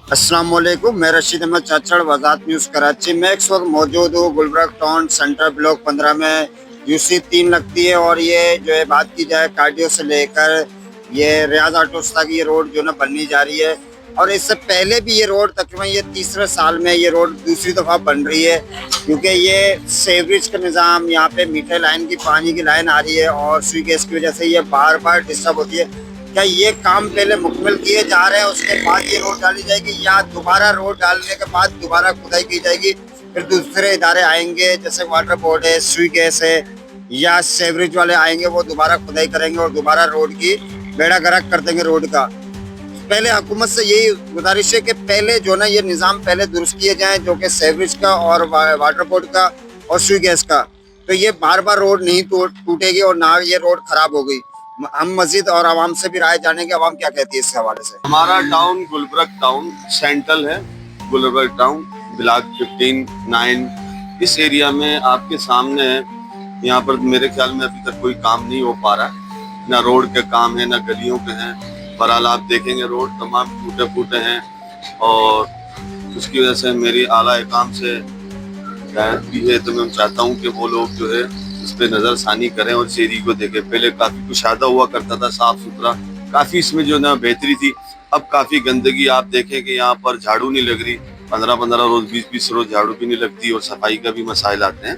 अस्सलाम वालेकुम, मैं रशीद अहमद चाचड़, वज़ात न्यूज़ कराची में इस वक्त मौजूद हूँ गुलबर्ग टाउन सेंटर ब्लॉक 15 में। यूसी 3 लगती है और ये जो है बात की जाए कार्डियो से लेकर ये रियाज ऑटोस तक ये रोड जो ना बननी जा रही है। और इससे पहले भी ये रोड तकरीबन ये तीसरे साल में ये रोड दूसरी दफ़ा बन रही है, क्योंकि ये सेवरेज का निज़ाम यहाँ पे मीठे लाइन की पानी की लाइन आ रही है और सुई गैस की वजह से ये बार बार डिस्टर्ब होती है। क्या ये काम पहले मुकम्मल किए जा रहे हैं, उसके बाद ये रोड डाली जाएगी, या दोबारा रोड डालने के बाद दोबारा खुदाई की जाएगी, फिर दूसरे इदारे आएंगे जैसे वाटर बोर्ड है, स्वी गैस है या सेवरेज वाले आएंगे, वो दोबारा खुदाई करेंगे और दोबारा रोड की बेड़ा गर्क कर देंगे रोड का। पहले हुकूमत से यही गुजारिश है कि पहले जो ना ये निज़ाम पहले दुरुस्त किए जाएँ, जो कि सेवरेज का और वाटर बोर्ड का और स्वी गैस का, तो ये बार बार रोड नहीं टूटेगी और ना ये रोड खराब होगी। हम मस्जिद और आवाम से भी राय जानेंगे, आवाम क्या कहती है इस हवाले से। हमारा टाउन गुलबर्ग टाउन सेंट्रल है। गुलबर्ग टाउन ब्लॉक 15-9 इस एरिया में आपके सामने है। यहाँ पर मेरे ख्याल में अभी तक कोई काम नहीं हो पा रहा है, ना रोड के काम है ना गलियों के हैं। बहरहाल आप देखेंगे रोड तमाम टूटे फूटे हैं और उसकी वजह से मेरी आला काम से हिदायत भी है, तो मैं चाहता हूँ कि वो लोग जो है इस पे नजर सानी करें और इस एरिया को देखें। पहले काफी कुशादा हुआ करता था, साफ सुथरा, काफी इसमें जो ना बेहतरी थी। अब काफी गंदगी, आप देखें कि यहाँ पर झाड़ू नहीं लग रही, 15-15 रोज 20-20 रोज झाड़ू भी नहीं लगती और सफाई का भी मसाइल आते हैं।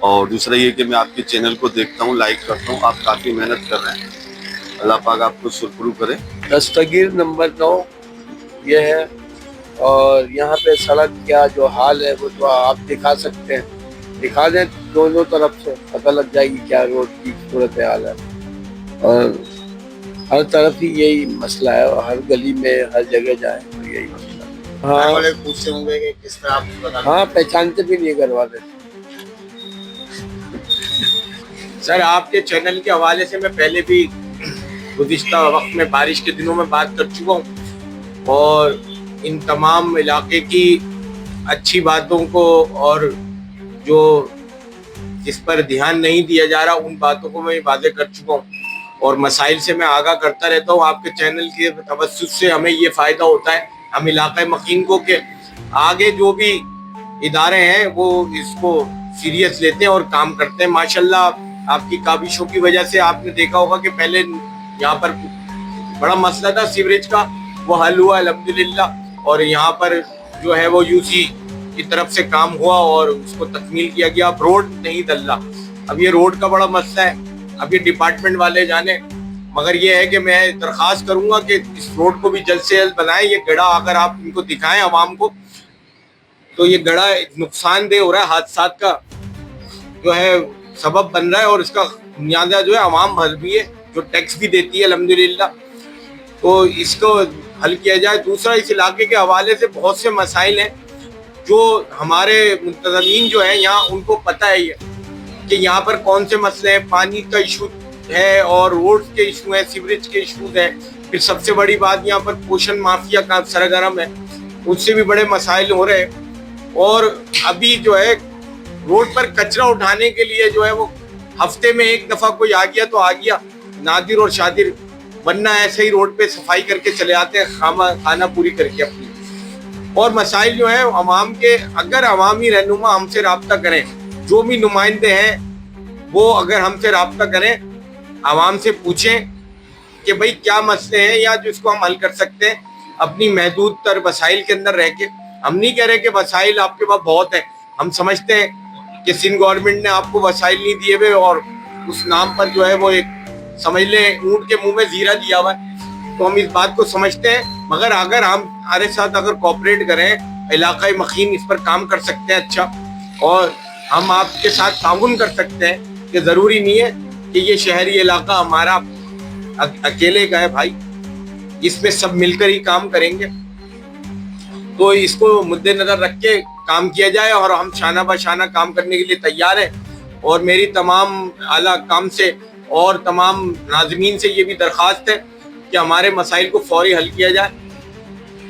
और दूसरा ये कि मैं आपके चैनल को देखता हूँ, लाइक करता हूँ, आप काफी मेहनत कर रहे हैं। अल्लाह पाक आपको सुरखरू करे। दस्तगीर नंबर 9 ये है और यहाँ पे सड़क क्या जो हाल है वो तो आप दिखा सकते हैं, दिखा दें दोनों तरफ से पता लग जाएगी क्या रोड की सूरत हाल है। और हर तरफ ही यही मसला है और हर गली में हर जगह जाए तो यही मसला है। आने हाँ वाले पूछते होंगे कि किस तरह आप बता। हाँ, पहचानते भी नहीं घर वाले। सर, आपके चैनल के हवाले से मैं पहले भी गुज़िश्ता वक्त में बारिश के दिनों में बात कर चुका हूँ और इन तमाम इलाके की अच्छी बातों को और जो जिस पर ध्यान नहीं दिया जा रहा उन बातों को मैं वाज़ेह कर चुका हूँ और मसाइल से मैं आगाह करता रहता हूँ। आपके चैनल के तवज्जुह से हमें ये फ़ायदा होता है, हम इलाक़े मकीन को के आगे जो भी इदारे हैं वो इसको सीरियस लेते हैं और काम करते हैं। माशाल्लाह आपकी काबिशों की वजह से आपने देखा होगा कि पहले यहाँ पर बड़ा मसला था सीवरेज का, वो हल हुआ अल्हम्दुलिल्लाह। और यहाँ पर जो है वो यूसी की तरफ से काम हुआ और उसको तकमील किया गया। अब रोड नहीं डल रहा, अब ये रोड का बड़ा मसला है, अब ये डिपार्टमेंट वाले जाने। मगर ये है कि मैं दरख्वास्त करूंगा कि इस रोड को भी जल्द से जल्द बनाएं। ये गड़ा अगर आप इनको दिखाएं आवाम को, तो ये गड़ा नुकसानदेह हो रहा है, हादसात का जो है सबब बन रहा है और इसका बुनियादा जो है आवाम भर भी है, जो टैक्स भी देती है अल्हम्दुलिल्लाह। तो इसको हल किया जाए। दूसरा, इस इलाके के हवाले से बहुत से मसाइल हैं जो हमारे मुंतज़मीन जो है यहाँ उनको पता है कि यहाँ पर कौन से मसले हैं। पानी का इशू है और रोड के इशू है, सीवरेज के इशूज है। फिर सबसे बड़ी बात यहाँ पर पोषण माफिया का सरगर्म है, उससे भी बड़े मसाइल हो रहे हैं। और अभी जो है रोड पर कचरा उठाने के लिए जो है वो हफ्ते में एक दफ़ा कोई आ गया तो आ गया, नादिर और शादिर, वरना ऐसे ही रोड पे सफाई करके चले आते हैं खाना पूरी करके अपनी। और मसाइल जो है अवाम के, अगर अवामी रहनुमा हमसे रब्ता करें, जो भी नुमाइंदे हैं वो अगर हमसे रब्ता करें, आवाम से पूछें कि भाई क्या मसले हैं या जिसको हम हल कर सकते हैं अपनी महदूद तर वसाइल के अंदर रह के। हम नहीं कह रहे कि वसाइल आपके पास बहुत है, हम समझते हैं कि सिंध गवर्नमेंट ने आपको वसाइल नहीं दिए हुए और उस नाम पर जो है वो एक समझ लें ऊँट के मुंह में जीरा दिया हुआ है, तो हम इस बात को समझते हैं। मगर अगर हम हमारे साथ अगर कोऑपरेट करें, इलाकाई मकीन इस पर काम कर सकते हैं अच्छा, और हम आपके साथ ताउन कर सकते हैं कि ज़रूरी नहीं है कि ये शहरी इलाका हमारा अकेले का है भाई, इसमें सब मिलकर ही काम करेंगे। तो इसको मुद्देनजर रख के काम किया जाए और हम शाना बशाना काम करने के लिए तैयार हैं। और मेरी तमाम आला काम से और तमाम नाज़मीन से ये भी दरख्वास्त है कि हमारे मसाइल को फौरी हल किया जाए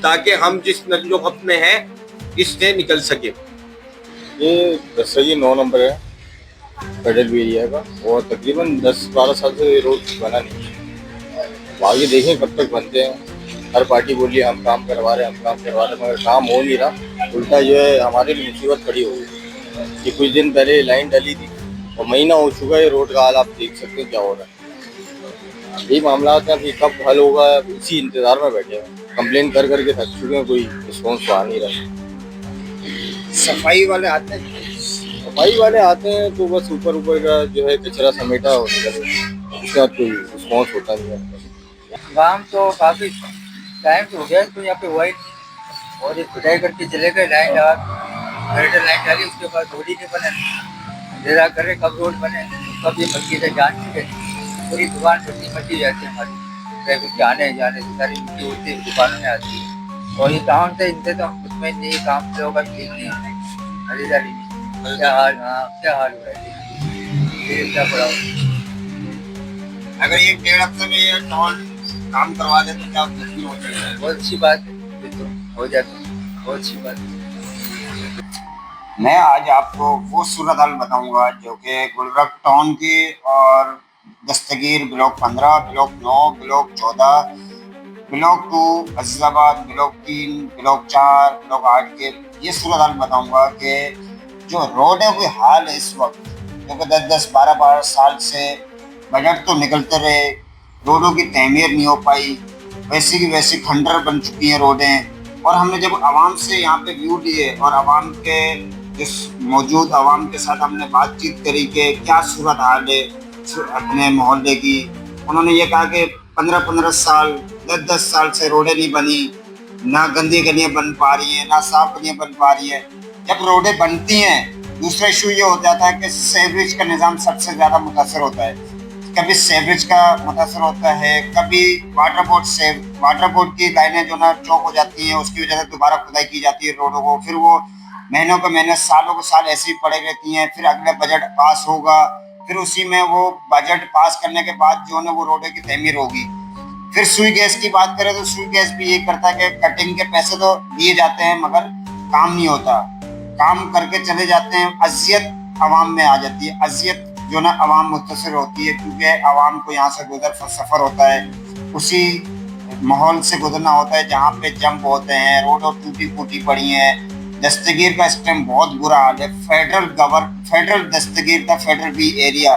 ताकि हम जिस नज़्ज़ो-ग़फ़्त में हैं इससे निकल सके। ये दस्तगीर 9 नंबर है फेडरल एरिया का और तकरीबन 10-12 साल से ये रोड बना नहीं है। आगे देखें कब तक बनते हैं। हर पार्टी बोली हम काम करवा रहे हैं, हम काम करवा रहे हैं, मगर काम हो नहीं रहा। उल्टा जो है हमारे लिए मुसीबत खड़ी हो गई कि कुछ दिन पहले लाइन डली थी और महीना हो चुका है, रोड का हाल आप देख सकते हैं क्या हो रहा है। यही मामला है कि कब हल होगा, इसी इंतजार में बैठे हैं। कंप्लेन कर करके थक चुके हैं, कोई रिस्पॉन्स तो आ नहीं रहा। सफाई वाले आते हैं, सफाई वाले आते हैं तो बस ऊपर ऊपर का जो है कचरा समेटा और निकल, उसके बाद कोई रिस्पॉन्स होता नहीं है। काम तो काफी टाइम से हो गया, तो यहाँ पे हुआ ही नहीं। और ये खुदाई करके चले गए, लाइन लगा ग्रेटर लाइन डाली, उसके बाद रोड ही नहीं बने। अंधेरा करे कब रोड बने, कब ये मिट्टी से जान चुके। पूरी दुकान मिट्टी जाती है हमारी, ट्रैफिक के आने जाने से सारी मिट्टी होती है दुकानों में आती है। और ये टाउन से इनसे तो उसमें नहीं, काम से होगा ठीक नहीं है, खरीदारी नहीं। क्या हाल, हाँ क्या हाल हुआ है, ये क्या पड़ा। अगर ये 1.5 हफ्ते में ये टोल काम करवा दे तो क्या मुश्किल हो जाएगा। बहुत अच्छी बात है, ये तो हो जाता है, बहुत अच्छी बात है। मैं आज आपको वो सूरत हाल बताऊंगा जो कि गुलबर्ग टाउन की और Dastagir block 15, block 9, block 14, block 2 Azizabad, block 3, block 4, block 8 के ये सूरत हाल बताऊंगा कि जो रोड है वो हाल है इस वक्त, क्योंकि 10-10, 12-12 साल से बजट तो निकलते रहे, रोडों की तमीर नहीं हो पाई, वैसी की वैसी खंडर बन चुकी हैं रोडें। और हमने जब आवाम से यहाँ पे व्यू लिए और आवाम के जिस मौजूद आवाम के साथ हमने बातचीत करी कि क्या सूरत हाल है अपने मोहल्ले की, उन्होंने ये कहा कि 15-15 साल, 10-10 साल से रोडें नहीं बनी, ना गंदी गलियाँ बन पा रही हैं, ना साफ गलियाँ बन पा रही हैं। जब रोडें बनती हैं, दूसरा इशू ये हो जाता है कि सीवरेज का निज़ाम सबसे ज़्यादा मुतासर होता है। कभी सीवरेज का मुतासर होता है, कभी वाटर बोर्ड की लाइनें जो ना चौक हो जाती हैं, उसकी वजह से दोबारा खुदाई की जाती है रोडों को, फिर वो महीनों के महीने, सालों के साल ऐसे ही पड़े रहती हैं। फिर अगला बजट पास होगा, फिर उसी में वो बजट पास करने के बाद जो है वो रोडों की तमीर होगी। फिर सुई गैस की बात करें तो सुई गैस भी ये करता है कि कटिंग के पैसे तो दिए जाते हैं मगर काम नहीं होता, काम करके चले जाते हैं, अजियत आवाम में आ जाती है, अजियत जो ना आवाम मुतासर होती है, क्योंकि आवाम को यहाँ से सफ़र होता है, उसी माहौल से गुजरना होता है जहाँ पे जंप होते हैं, रोडों टूटी फूटी पड़ी हैं। दस्तगीर का इस टाइम बहुत बुरा हाल है। फेडरल दस्तगीर का फेडरल बी एरिया,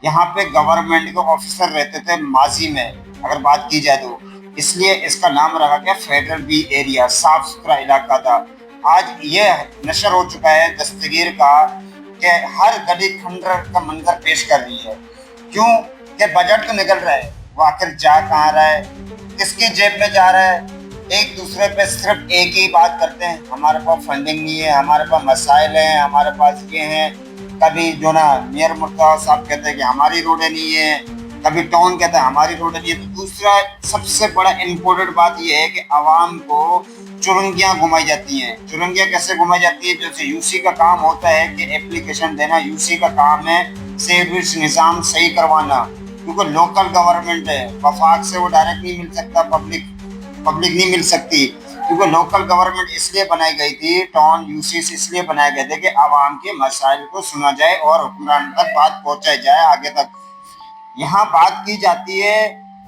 यहाँ पे गवर्नमेंट के ऑफिसर रहते थे माजी में अगर बात की जाए तो, इसलिए इसका नाम रखा गया फेडरल बी एरिया, साफ सुथरा इलाका था। आज ये नशर हो चुका है दस्तगीर का कि हर गली खंडर का मंजर पेश कर रही है। क्यों कि बजट तो निकल रहा है, वो आखिर जा कहाँ रहा है, किसकी जेब में जा रहा है। एक दूसरे पे सिर्फ एक ही बात करते हैं, हमारे पास फंडिंग नहीं है, हमारे पास मसाइल हैं, हमारे पास ये हैं। कभी जो ना मेयर मुर्तज़ा साहब कहते हैं कि हमारी रोडें नहीं है, कभी टाउन कहता है हमारी रोडें नहीं है। तो दूसरा सबसे बड़ा इम्पोर्टेंट बात यह है कि आवाम को चुरंगियाँ घुमाई जाती हैं। चुरंगियाँ कैसे घुमाई जाती है? जैसे यूसी का काम होता है कि एप्लीकेशन देना, यूसी का काम है सीवरेज निज़ाम सही करवाना, क्योंकि लोकल गवर्नमेंट है, वफाक से वो डायरेक्ट नहीं मिल सकता, पब्लिक नहीं मिल सकती, क्योंकि लोकल गवर्नमेंट इसलिए बनाई गई थी, टाउन यूसी से इसलिए बनाए गए थे कि आवाम के मसाइल को सुना जाए और हुक्मरान तक बात पहुंचाई जाए आगे तक। यहाँ बात की जाती है,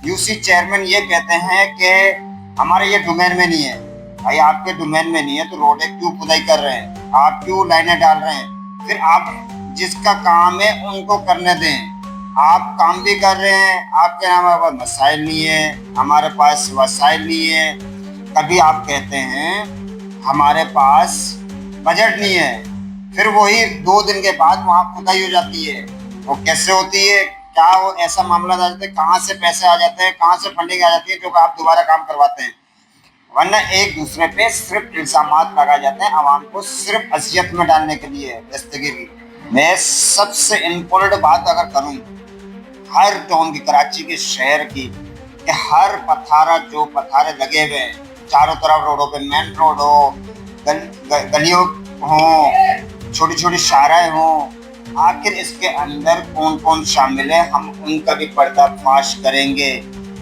यूसी चेयरमैन ये कहते हैं कि हमारे ये डोमेन में नहीं है। भाई आपके डोमेन में नहीं है तो रोडें क्यों खुदाई कर रहे हैं, आप क्यों लाइनें डाल रहे हैं? फिर आप जिसका काम है उनको करने दें। आप काम भी कर रहे हैं, आपके यहाँ हमारे पास मसाइल नहीं है, हमारे पास वसाइल नहीं है। कभी आप कहते हैं हमारे पास बजट नहीं है, फिर वही 2 दिन के बाद वहाँ खुदाई हो जाती है। वो कैसे होती है, क्या वो ऐसा मामला आ जाता है, कहाँ से पैसे आ जाते हैं, कहाँ से फंडिंग आ जाती है जो आप दोबारा काम करवाते हैं? वरना एक दूसरे पे सिर्फ इल्जामात लगाए जाते हैं आवाम को सिर्फ अजियत में डालने के लिए। दस्तगीर की मैं सबसे इम्पोर्टेंट बात अगर करूँ हर टाउन की, कराची के शहर की, कि हर पथारे लगे हुए हैं चारों तरफ रोडों पे, मेन रोड हो, गलियों हो, छोटी छोटी शाराएं हो, आखिर इसके अंदर कौन कौन शामिल है हम उनका भी पर्दाफाश करेंगे।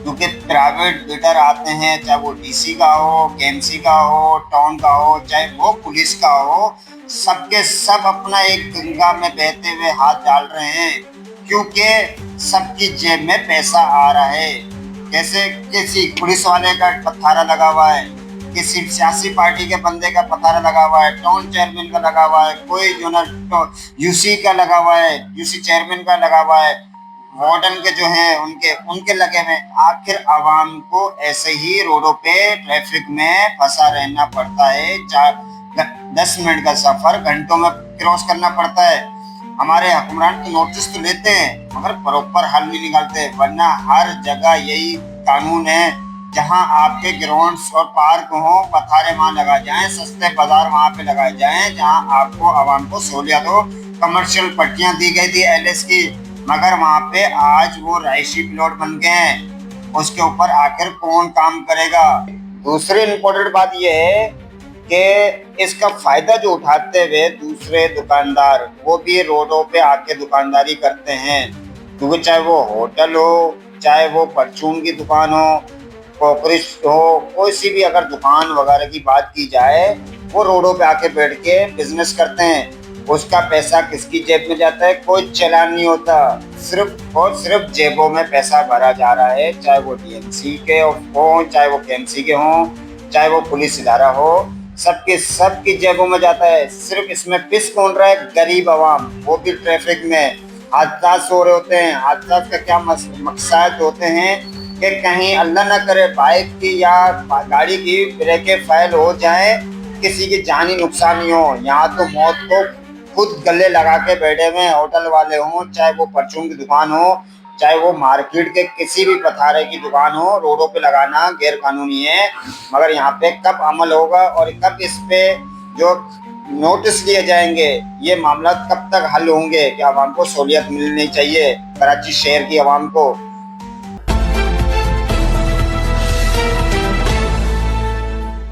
क्योंकि प्राइवेट बिल्डर आते हैं, चाहे वो डीसी का हो, केएमसी का हो, टाउन का हो, चाहे वो पुलिस का हो, सबके सब अपना एक गंगा में बहते हुए हाथ डाल रहे हैं, क्योंकि सबकी जेब में पैसा आ रहा है। कैसे किसी पुलिस वाले का पथारा लगा हुआ है, किसी सियासी पार्टी के बंदे का पथारा लगा हुआ है, टाउन चेयरमैन का लगा हुआ है, कोई जो ना यूसी का लगा हुआ है, यूसी चेयरमैन का लगा हुआ है, वार्डन के जो हैं उनके लगे हुए। आखिर आवाम को ऐसे ही रोडों पे ट्रैफिक में फंसा रहना पड़ता है। 10 मिनट का सफर घंटों में क्रॉस करना पड़ता है। हमारे हुक्मरान तो नोटिस तो लेते हैं मगर प्रॉपर हल नहीं निकालते, वरना हर जगह यही कानून है, जहां आपके ग्राउंड्स और पार्क हो पथारे वहां लगाए जाएं, सस्ते बाजार वहां पे लगाए जाएं, जहां आपको आवाम को सहूलियत हो। कमर्शियल पट्टियां दी गई थी एलएस की, मगर वहां पे आज वो रहायशी प्लॉट बन गए हैं, उसके ऊपर आखिर कौन काम करेगा। दूसरी इम्पोर्टेंट बात यह है कि इसका फायदा जो उठाते हुए दूसरे दुकानदार वो भी रोडों पे आके दुकानदारी करते हैं, क्योंकि चाहे वो होटल हो, चाहे वो परचून की दुकान हो, कॉकरिश हो, कोई सी भी अगर दुकान वगैरह की बात की जाए, वो रोडों पे आके बैठ के बिजनेस करते हैं। उसका पैसा किसकी जेब में जाता है? कोई चलान नहीं होता, सिर्फ और सिर्फ जेबों में पैसा भरा जा रहा है, चाहे वो डीएमसी के हो, चाहे वो केएमसी के हों, चाहे वो पुलिस इदारा हो, सबकी जेबों में जाता है। सिर्फ इसमें पिस कौन रहा है? गरीब आवाम, वो भी ट्रैफिक में। हादसा हो रहे होते हैं, हादसा का क्या मकसद होते हैं कि कहीं अल्लाह ना करे बाइक की या गाड़ी की ब्रेकें फेल हो जाए, किसी की जानी नुकसान नहीं हो। यहाँ तो मौत को खुद गले लगा के बैठे हुए होटल वाले हों, चाहे वो परचून की दुकान हो, चाहे वो मार्केट के किसी भी पथारे की दुकान हो, रोडों पे लगाना गैर कानूनी है। मगर यहाँ पे कब अमल होगा और कब इस पे जो नोटिस लिए जाएंगे, ये मामला कब तक हल होंगे कि आवाम को सहूलियत मिलनी चाहिए, कराची शहर की आवाम को।